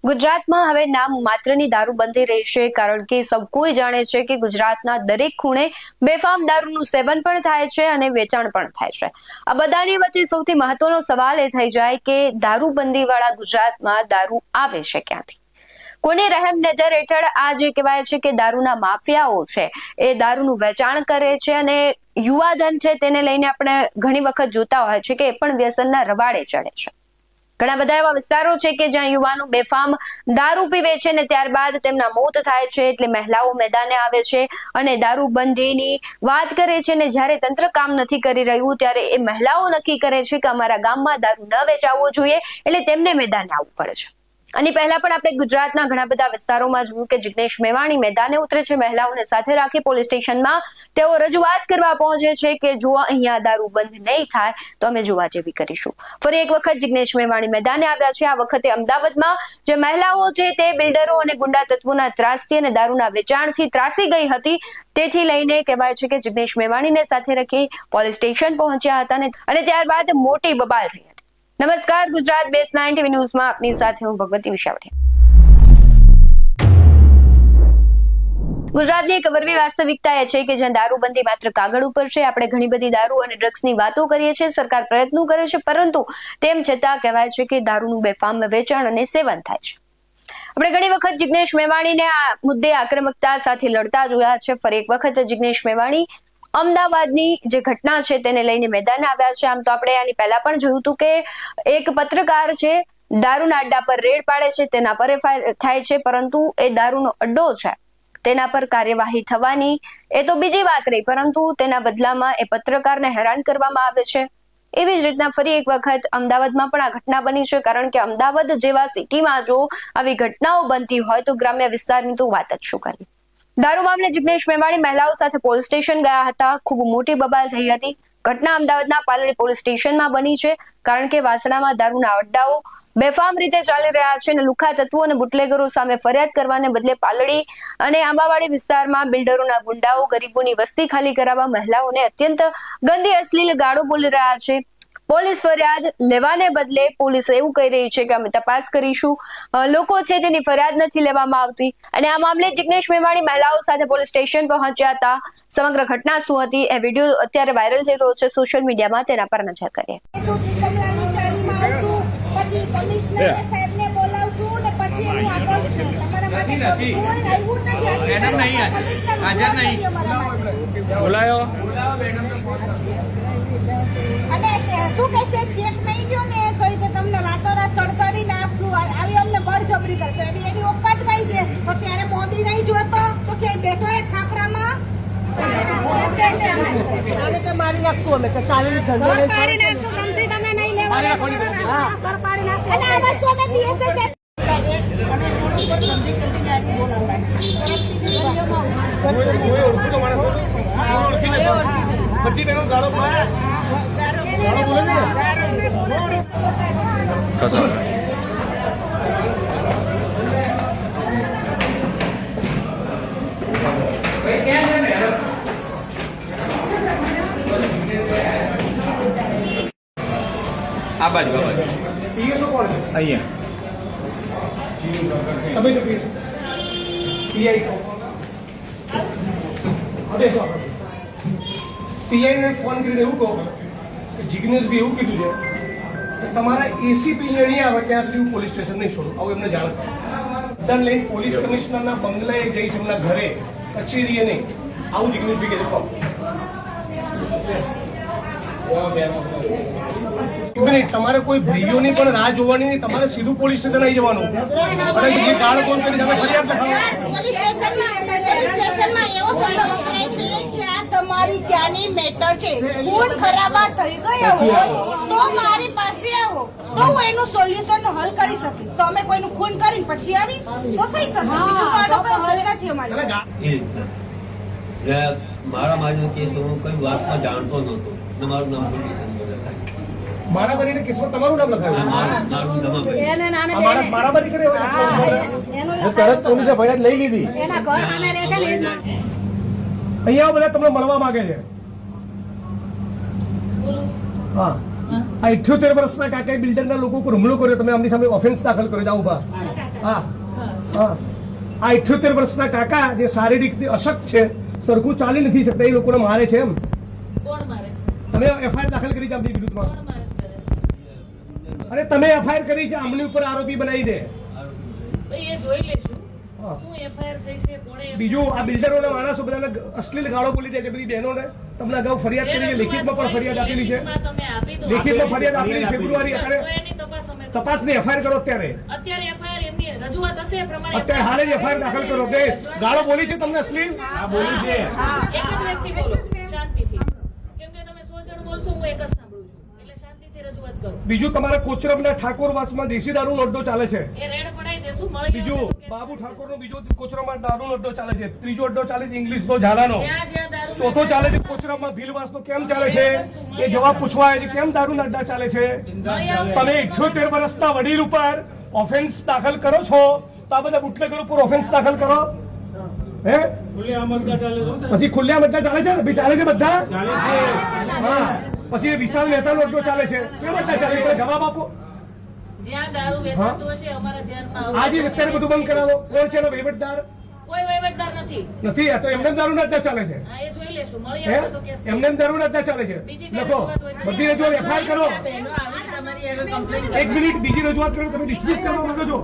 ગુજરાતમાં હવે નામ માત્રની દારૂબંધી રહેશે, કારણ કે સૌ કોઈ જાણે છે કે ગુજરાતના દરેક ખૂણે બેફામ દારૂનું સેવન પણ થાય છે અને વેચાણ પણ થાય છે। આ બધાની વચ્ચે સૌથી મહત્વનો સવાલ એ થઈ જાય કે દારૂબંધી વાળા ગુજરાતમાં દારૂ આવે છે ક્યાંથી? કોની રહેમ નજર હેઠળ આ જે કહેવાય છે કે દારૂના માફિયાઓ છે એ દારૂનું વેચાણ કરે છે અને યુવાધન છે તેને લઈને આપણે ઘણી વખત જોતા હોય છે કે એ પણ વ્યસનના રવાડે ચડે છે। ઘણા બધા એવા વિસ્તારો છે કે જ્યાં યુવાનો બેફામ દારૂ પીવે છે ને ત્યારબાદ તેમના મોત થાય છે, એટલે મહિલાઓ મેદાને આવે છે અને દારૂબંધીની વાત કરે છે ને જ્યારે તંત્ર કામ નથી કરી રહ્યું ત્યારે એ મહિલાઓ નક્કી કરે છે કે અમારા ગામમાં દારૂ ન વેચાવવો જોઈએ, એટલે તેમને મેદાને આવવું પડે છે। આની પહેલા પણ આપણે ગુજરાતના ઘણા બધા વિસ્તારોમાં જોયું કે જિગ્નેશ મેવાણી મેદાને ઉતરે છે, મહિલાઓને સાથે રાખી પોલીસ સ્ટેશનમાં તેઓ રજૂઆત કરવા પહોંચે છે કે જો અહીંયા દારૂ બંધ નહીં થાય તો અમે જોવા જેવી કરીશું। ફરી એક વખત જિગ્નેશ મેવાણી મેદાને આવ્યા છે। આ વખતે અમદાવાદમાં જે મહિલાઓ છે તે બિલ્ડરો અને ગુંડા તત્વોના ત્રાસથી અને દારૂના વેચાણથી ત્રાસી ગઈ હતી, તેથી લઈને કહેવાય છે કે જિગ્નેશ મેવાણીને સાથે રાખી પોલીસ સ્ટેશન પહોંચ્યા હતા અને ત્યારબાદ મોટી બબાલ થઈ હતી। નમસ્કાર, ગુજરાત બેસ્ટ 9 ટીવી ન્યૂઝમાં આપની સાથે હું ભગવતી વિશાવડિયા। ગુજરાતની એક વરવી વાસ્તવિકતા એ છે કે જ્યાં દારૂબંધી માત્ર કાગળ ઉપર છે। આપણે ઘણી બધી દારૂ અને ડ્રગ્સની વાતો કરીએ છીએ, સરકાર પ્રયત્નો કરે છે, પરંતુ તેમ છતાં કહેવાય છે કે દારૂનું બેફામ વેચાણ અને સેવન થાય છે। આપણે ઘણી વખત જિગ્નેશ મેવાણીને આ મુદ્દે આક્રમકતા સાથે લડતા જોયા છે। ફરી એક વખત જિગ્નેશ મેવાણી અમદાવાદની જે ઘટના છે તેને લઈને મેદાને આવ્યા છે। આમ તો આપણે આની પહેલા પણ જોયું હતું કે એક પત્રકાર છે દારૂના અડ્ડા પર રેડ પાડે છે, તેના પર એફઆઈઆર થાય છે, પરંતુ એ દારૂનો અડ્ડો છે તેના પર કાર્યવાહી થવાની એ તો બીજી વાત રહી, પરંતુ તેના બદલામાં એ પત્રકારને હેરાન કરવામાં આવે છે। એવી જ રીતના ફરી એક વખત અમદાવાદમાં પણ આ ઘટના બની છે, કારણ કે અમદાવાદ જેવા સિટીમાં જો આવી ઘટનાઓ બનતી હોય તો ગ્રામ્ય વિસ્તારની તો વાત જ શું કરવી। દારૂ મામલે જિગ્નેશ મેવાણી મહિલાઓ સાથે પોલીસ સ્ટેશન ગયા હતા, ખૂબ મોટી બબાલ થઈ હતી। ઘટના અમદાવાદના પાલડી પોલીસ સ્ટેશનમાં બની છે, કારણ કે વાસણામાં દારૂના અડ્ડાઓ બેફામ રીતે ચાલી રહ્યા છે અને લુખ્ખા તત્વો અને બુટલેગરો સામે ફરિયાદ કરવાને બદલે પાલડી અને આંબાવાડી વિસ્તારમાં બિલ્ડરોના ગુંડાઓ ગરીબોની વસ્તી ખાલી કરાવવા મહિલાઓને અત્યંત ગંદી અશ્લીલ ગાળો બોલી રહ્યા છે। પોલીસ ફરિયાદ લેવાને બદલે પોલીસ એવું કહી રહી છે કે અમે તપાસ કરીશું, લોકો છે તેની ફરિયાદ નથી લેવામાં આવતી અને આ મામલે જિગ્નેશ મેવાણી મહિલાઓ સાથે પોલીસ સ્ટેશન પહોંચ્યા હતા। સમગ્ર ઘટના શું હતી એ વિડીયો અત્યારે વાયરલ થઈ રહ્યો છે સોશિયલ મીડિયામાં, તેના પર નજર કરીએ। અને શું કહેશે ચેક નહીં ગયો ને તો કે તમને રાતોરાત સળગાવી નાખશું, આવી અમને બળજબરી કરતો, એની ઓકાત કઈ છે? તો ત્યારે મોદી નહીં જોતો તો કે બેઠો એ છાપરામાં મારી નાખશું અમે કે ચાલી જલ્દી મારી નાખશું, સમજી તમને નહીં લેવા હા પર પાડી નાખશું અને આ વસ્તુ અમે પીએસએસ બધી બહેનો ગાળો બોલે ને આ બાજુ પીએસઓ કોણ છે અહીંયા? તમે તો પીઆઈ હવે શું પીઆઈને ફોન કરીને એવું કહો કે જિગ્નેશભાઈ એવું કીધું છે કે તમારા એસીપી નહીં આવે ત્યાં સુધી હું પોલીસ સ્ટેશન નહીં છોડું, આવું એમને જાણ થાય। બધાને લઈને પોલીસ કમિશનરના બંગલાએ જઈશ, એમના ઘરે કચેરીએ નહીં, આવું જિગ્નેશભાઈ કહે કહો। તમારે કોઈ ભાઈઓની પણ રાહ જોવાની નહીં, તમારે સીધું પોલીસ સ્ટેશન આવી જવાનું અને જે ગાળ કોણ કરી તમે ફરિયાદ તમારી ત્યાંની મેટર છે, ખૂન ખરાબા થઈ ગયા હોય તો મારી પાસે આવો તો હું એનું સોલ્યુશન હલ કરી શકીશ। તો અમે કોઈનું ખૂન કરીને પછી આવી તો થઈ શકે, બીજું તો આનો કોઈ હલ નથી અમારી। મારા મારી કેસ હું કઈ વાતમાં જાણતો નહોતો ને મારું નામ મારામારીના કેસમાં તમારું નામ લખાવ્યું, મારામારી કરે તરત પોલીસે ફરિયાદ લઈ લીધી। અહીંયા બધા તમને મળવા માંગે છે। હા, આ 78 વર્ષના કાકાએ બિલ્ડરના લોકો ઉપર હુમલો કર્યો, તમે આમની સામે ઓફેન્સ દાખલ કર્યો, જાઓ ઉભા હા હા આ 78 વર્ષના કાકા જે શારીરિક રીતે અશક્ત છે, સરખું ચાલી નથી શકતા, એ લોકોને મારે છે એમ. કોણ મારે છે? તમે એફઆઈઆર દાખલ કરી છે આમની વિરુદ્ધમાં, કોણ મારે છે? અને તમે એફઆઈઆર કરી છે આમની ઉપર આરોપી બનાવી દે. ભાઈ એ જોઈ લેશું હા. શું એફઆઈઆર થઈ છે, કોણે બીજું આ બિલ્ડરોના માણસો બધાને અશ્લીલ ગાળો બોલી દે છે બધી બહેનોને. તમને અગાઉ ફરિયાદ કરી છે, લેખિતમાં પણ ફરિયાદ આપેલી છે, તમે આપી દો. લેખિતમાં ફરિયાદ આપેલી ફેબ્રુઆરી. બસ, અત્યારે તો એની તપાસ અમે કરીશું. તપાસની એફઆઈઆર કરો અત્યારે એફઆઈઆર એમની રજૂઆત હશે એ પ્રમાણે અત્યારે હાલે જ એફઆઈઆર દાખલ કરો કે ગાળો બોલી છે તમને અશ્લીલ. એક જ વ્યક્તિ બોલો શાંતિથી, કેમ કે તમે 100 જણ બોલશો, હું એક જ સાંભળું છું, એટલે શાંતિથી રજૂઆત કરો. બીજું તમારા કોચરબના ઠાકોરવાસમાં દેશી દારૂનો અડ્ડો ચાલે છે. એ રેડ પડાઈ દેશું, મળી બીજું બાબુ ઠાકોરનો બીજો કોચરામાં દારૂનો અડ્ડો ચાલે છે. ત્રીજો અડ્ડો ચાલે છે ઇંગ્લિશનો ઝાલાનો. જ્યાં જ્યાં દારૂ ચોથો ચાલે છે કોચરામાં ભીલવાસનો. કેમ ચાલે છે એ જવાબ પૂછવા આવ્યા છે. કેમ દારૂના અડ્ડા ચાલે છે? તમે 78 વર્ષના વડીલ ઉપર ઓફેન્સ દાખલ કરો છો, તો આ બધા બુટલેગર ઉપર ઓફેન્સ દાખલ કરો. હે પછી ખુલ્લેઆમ અડ્ડા ચાલે છે ને? ભાઈ ચાલે છે બધા? હા. પછી એ વિશાલ મહેતાનો અડ્ડો ચાલે છે. કેમ અડ્ડા ચાલે છે? જવાબ આપો. જ્યાં દારૂ વેચાતું હશે અમારા ધ્યાનમાં આજે અત્યારે બધું બંધ કરાવો. કોણ છે એનો વહીવટદાર? કોઈ વહીવટદાર નથી. નથી. આ તો એમને દારૂના અડ્ડા ચાલે છે. હા, એ જોઈ લેશું, મળી હે? આવશે તો કેસ થઈ એમને દારૂના અડ્ડા ચાલે છે. બીજી કઈ લખો રજૂઆત હોય તો બધી રજૂઆત એફઆઈઆર કરો. એક મિનિટ બીજી રજૂઆત કરો. તમે ડિસમિસ કરવા માંગો છો?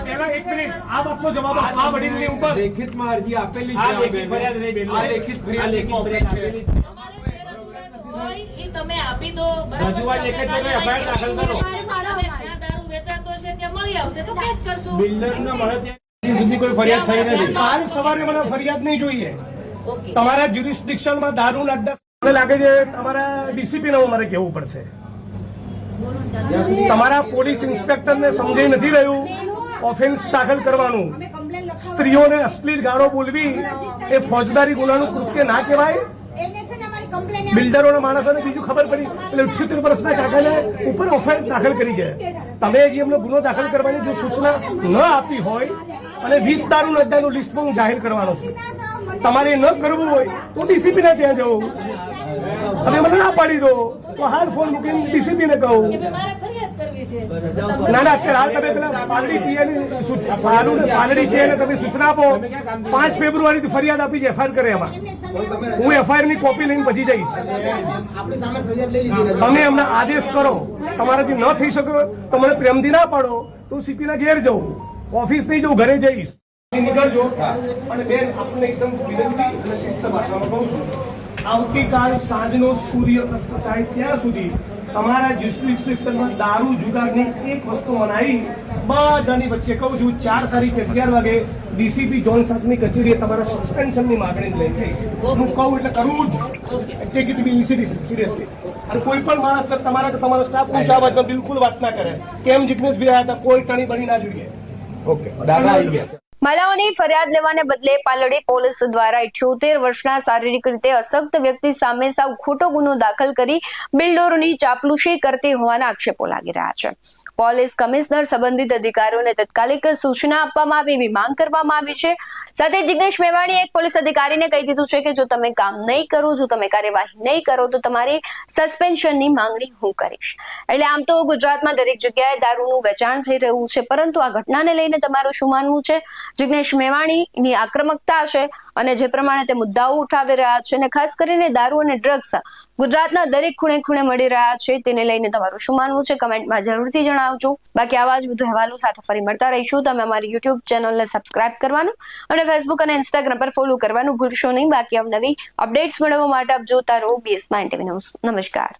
પહેલા એક મિનિટ આ બાબતનો જવાબ આપો. આ વડીલની ઉપર લેખિતમાં અરજી આપેલી છે. આ લેખિત ફરિયાદ નહીં બેન. આ લેખિત ફરિયાદ આપેલી છે. અમારે જે રજૂઆત હોય ઈ તમે આપી દો. બરાબર? રજૂઆત એક જ જગ્યાએ એફઆઈઆર દાખલ કરો. અને જ્યાં દારૂ વેચાતો હશે ત્યાં મળી આવશે તો કેસ કરશું. બિલ્ડરના મળે ત્યાં સુધી કોઈ ફરિયાદ થઈ નથી. કાલ સવારે મને ફરિયાદ નહીં જોઈએ. ઓકે. તમારા જ્યુરિસ્ડિક્શનમાં દારૂના અડ્ડા મને લાગે છે તમારા ડીસીપીને મારે કહેવું પડશે. તમારા પોલીસ ઇન્સ્પેક્ટરને સમજાઈ નથી રહ્યું ઓફેન્સ દાખલ કરવાનું. સ્ત્રીઓને અશ્લીલ ગાળો બોલવી એ ફોજદારી ગુનાનું કૃત્ય ના કહેવાય. એને છે ને અમારી કમ્પ્લેન બિલ્ડરોના માણસોને બીજું ખબર પડી એટલે 78 વર્ષના કાકાને ઉપર ઓફેન્સ દાખલ કરી છે. તમે હજી એમનો ગુનો દાખલ કરવાની જો સૂચના ન આપી હોય અને 20 દારૂના અડ્ડાનું લિસ્ટ હું જાહેર કરવાનો છું. તમારે ન કરવું હોય તો ડીસીપી ને ત્યાં જવું. અને મને ના પાડી દો તો હાલ ફોન મૂકીને ડીસીપી ને કહું. કે મારે ફરિયાદ કરવી છે. ના ના અત્યારે હાલ તમે પેલા પાલડી પીએની પાલડી પીએને તમે સૂચના આપો. 5 ફેબ્રુઆરીથી ફરિયાદ આપી છે એફઆઈઆર કરે એમાં. હું એફઆઈઆર ની કોપી લઈને પછી જઈશ. તમે એમને આદેશ કરો. તમારાથી ન થઈ શકે તો મને પ્રેમથી ના પાડો તો સીપી ના ઘેર જવું, ઓફિસ નહીં જવું, ઘરે જઈશ. નીકળજો. અને બેન આપને એકદમ વિનંતી અને શિસ્ત ભાષામાં કહું છું, આવતીકાલ સાંજનો સૂર્ય અસ્ત થાય ત્યાં સુધી તમારા જ્યુરિસ્ડિક્શનમાં દારૂ જુગારની એક વસ્તુ મનાઈ બધાની વચ્ચે કહું છું 4 તારીખે 11 વાગે ડીસીપી જોન સાથની કચેરીએ તમારા સસ્પેન્શનની માગણી લઈ જઈશ. હું કહું એટલે કરવું જ. Take it be seriously. અને કોઈ પણ માણસ તમારા કે તમારો સ્ટાફ ઊંચા અવાજમાં બિલકુલ વાત ના કરે. કેમ જિગ્નેશભાઈ આવ્યા હતા, કોઈ ટણી બની ના જોઈએ. ઓકે દાદા આવી ગયા. મહિલાઓની ફરિયાદ લેવાને બદલે પાલડી પોલીસ દ્વારા 78 વર્ષના શારીરિક રીતે અશક્ત વ્યક્તિ સામે સાવ ખોટો ગુનો દાખલ કરી બિલ્ડરોની ચાપલુસી કરતી હોવાના આક્ષેપો લાગી રહ્યા છે. પોલીસ કમિશનર સંબંધિત અધિકારીઓને તાત્કાલિક સૂચના આપવામાં આવે એવી માંગ કરવામાં આવી છે. સાથે જિગ્નેશ મેવાણીએ એક પોલીસ અધિકારીને કહી દીધું છે કે જો તમે કામ નહીં કરો, જો તમે કાર્યવાહી નહીં કરો તો તમારી સસ્પેન્શનની માંગણી હું કરીશ. એટલે આમ તો ગુજરાતમાં દરેક જગ્યાએ દારૂનું વેચાણ થઈ રહ્યું છે, પરંતુ આ ઘટનાને લઈને તમારું શું માનવું છે? જિગ્નેશ મેવાણીની આક્રમકતા છે અને જે પ્રમાણે તે મુદ્દાઓ ઉઠાવી રહ્યા છે અને ખાસ કરીને દારૂ અને ડ્રગ્સ ગુજરાતના દરેક ખૂણે ખૂણે મળી રહ્યા છે, તેને લઈને તમારું શું માનવું છે? કમેન્ટમાં જરૂરથી જણાવજો. બાકી આવા જ વધુ અહેવાલો સાથે ફરી મળતા રહીશું. તમે અમારી યુટ્યુબ ચેનલને સબસ્ક્રાઇબ કરવાનું અને ફેસબુક અને ઇન્સ્ટાગ્રામ પર ફોલો કરવાનું ભૂલશો નહીં. બાકી અવનવી અપડેટ્સ મેળવવા માટે આપ જોતા રહો BS9 TV ન્યૂઝ. નમસ્કાર.